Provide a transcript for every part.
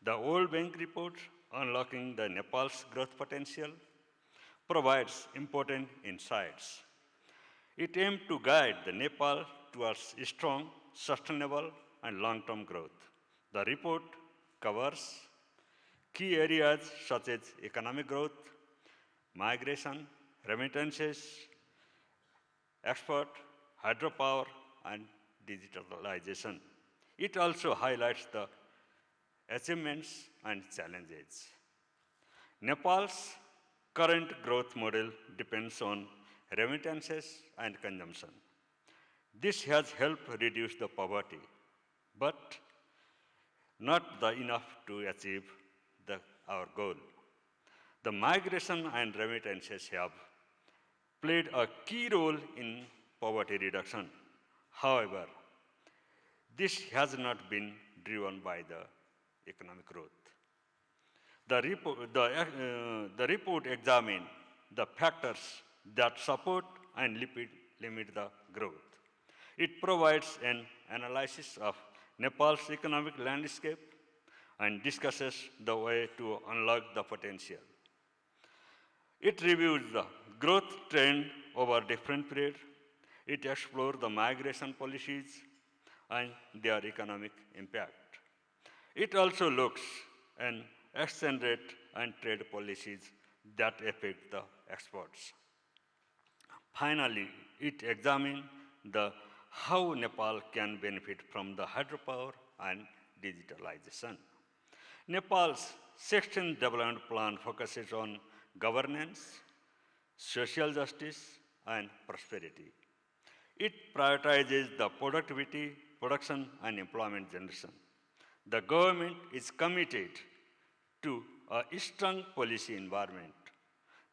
The World Bank report, Unlocking the Nepal's Growth Potential, provides important insights. It aimed to guide the Nepal towards strong, sustainable, and long-term growth. The report covers key areas such as economic growth, migration, remittances, export, hydropower, and digitalization. It also highlights the achievements and challenges. Nepal's current growth model depends on remittances and consumption. This has helped reduce the poverty, but not enough to achieve our goal. The migration and remittances have played a key role in poverty reduction. However, this has not been driven by the economic growth. The report examined the factors that support and limit the growth. It provides an analysis of Nepal's economic landscape and discusses the way to unlock the potential. It reviews the growth trend over different periods. It explores the migration policies and their economic impact. It also looks at exchange rate and trade policies that affect the exports. Finally, it examines how Nepal can benefit from the hydropower and digitalization. Nepal's 16th Development Plan focuses on governance, social justice, and prosperity. It prioritizes the productivity, production, and employment generation. The government is committed to a strong policy environment.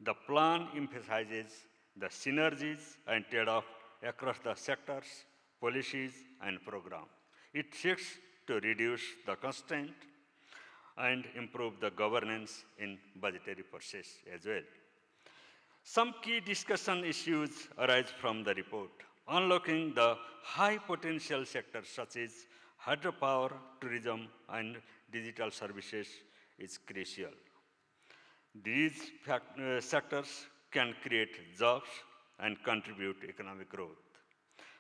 The plan emphasizes the synergies and trade-off across the sectors, policies, and programs. It seeks to reduce the constraint and improve the governance in budgetary process as well. Some key discussion issues arise from the report. Unlocking the high potential sectors such as hydropower, tourism, and digital services is crucial. These sectors can create jobs and contribute to economic growth.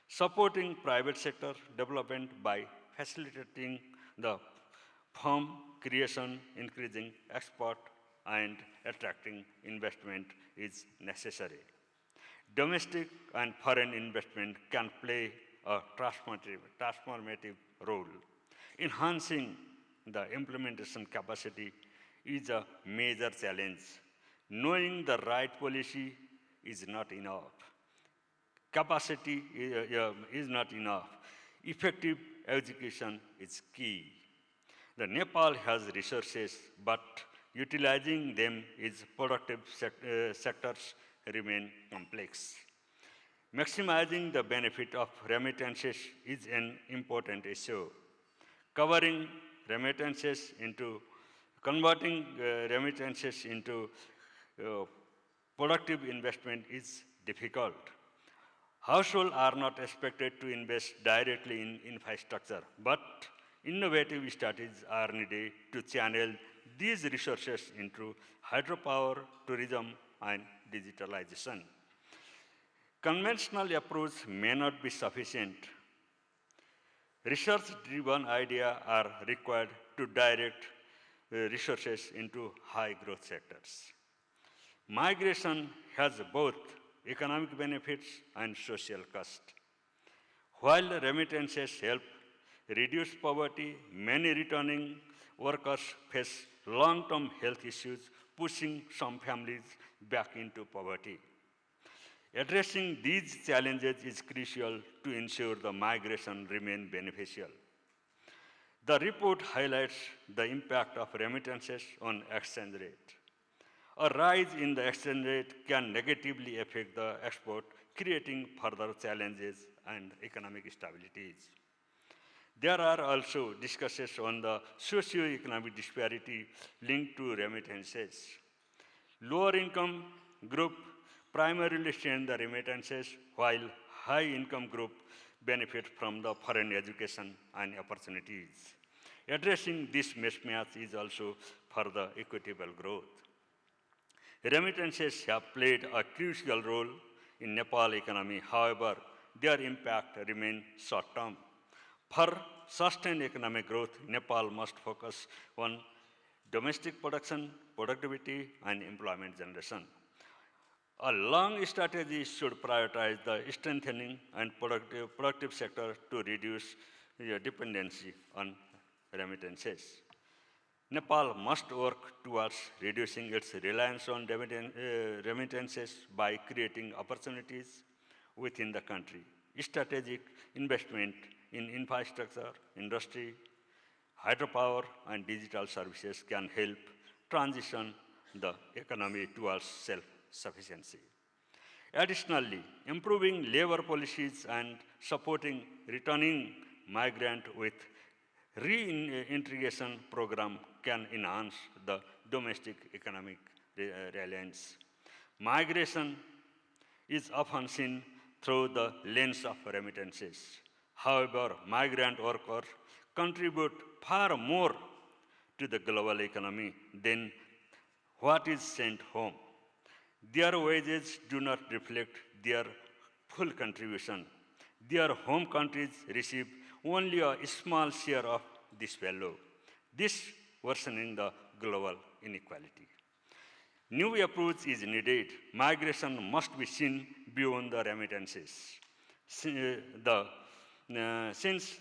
Supporting private sector development by facilitating the firm creation, increasing export, and attracting investment is necessary. Domestic and foreign investment can play a transformative role. Enhancing the implementation capacity is a major challenge. Knowing the right policy is not enough. Capacity is not enough. Effective execution is key. The Nepal has resources, but utilizing them in productive sectors remain complex. Maximizing the benefit of remittances is an important issue. Covering remittances into Converting remittances into uh, productive investment is difficult. Households are not expected to invest directly in infrastructure, but innovative strategies are needed to channel these resources into hydropower, tourism, and digitalization. Conventional approach may not be sufficient. Research-driven ideas are required to direct resources into high-growth sectors. Migration has both economic benefits and social cost. While remittances help reduce poverty, many returning workers face long-term health issues, pushing some families back into poverty. Addressing these challenges is crucial to ensure the migration remain beneficial. The report highlights the impact of remittances on exchange rate. A rise in the exchange rate can negatively affect the export, creating further challenges and economic stabilities. There are also discussions on the socio-economic disparity linked to remittances. Lower income group primarily send the remittances, while high income group benefit from the foreign education and opportunities. Addressing this mismatch is also for the equitable growth. Remittances have played a crucial role in Nepal economy. However, their impact remains short-term. For sustained economic growth, Nepal must focus on domestic production, productivity, and employment generation. A long strategy should prioritize the strengthening and productive sector to reduce dependency on remittances. Nepal must work towards reducing its reliance on remittances by creating opportunities within the country. Strategic investment in infrastructure, industry, hydropower, and digital services can help transition the economy towards self-sufficiency. Additionally, improving labor policies and supporting returning migrant with reintegration program can enhance the domestic economic resilience. Migration is often seen through the lens of remittances. However, migrant workers contribute far more to the global economy than what is sent home. Their wages do not reflect their full contribution. Their home countries receive only a small share of this value, this worsening the global inequality. New approach is needed. Migration must be seen beyond the remittances. Since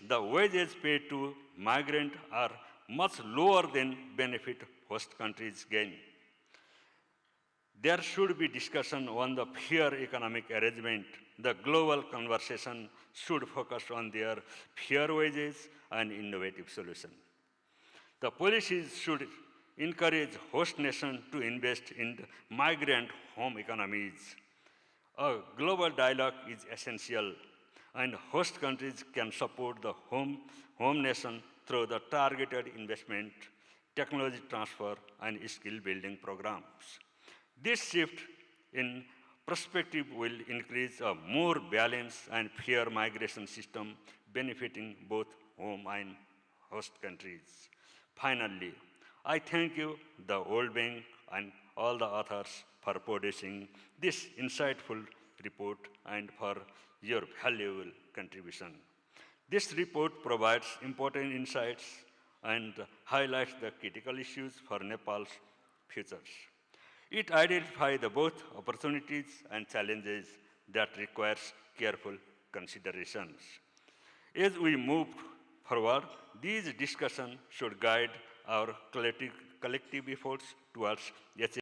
the wages paid to migrants are much lower than benefit host countries gain. There should be discussion on the fair economic arrangement. The global conversation should focus on their fair wages and innovative solutions. The policies should encourage host nations to invest in the migrant home economies. A global dialogue is essential, and host countries can support the home nation through the targeted investment, technology transfer, and skill building programs. This shift in perspective will increase a more balanced and fair migration system benefiting both home and host countries. Finally, I thank you, the World Bank, and all the authors for producing this insightful report and for your valuable contribution. This report provides important insights and highlights the critical issues for Nepal's futures. It identifies the both opportunities and challenges that requires careful considerations. As we move forward, these discussions should guide our collective efforts towards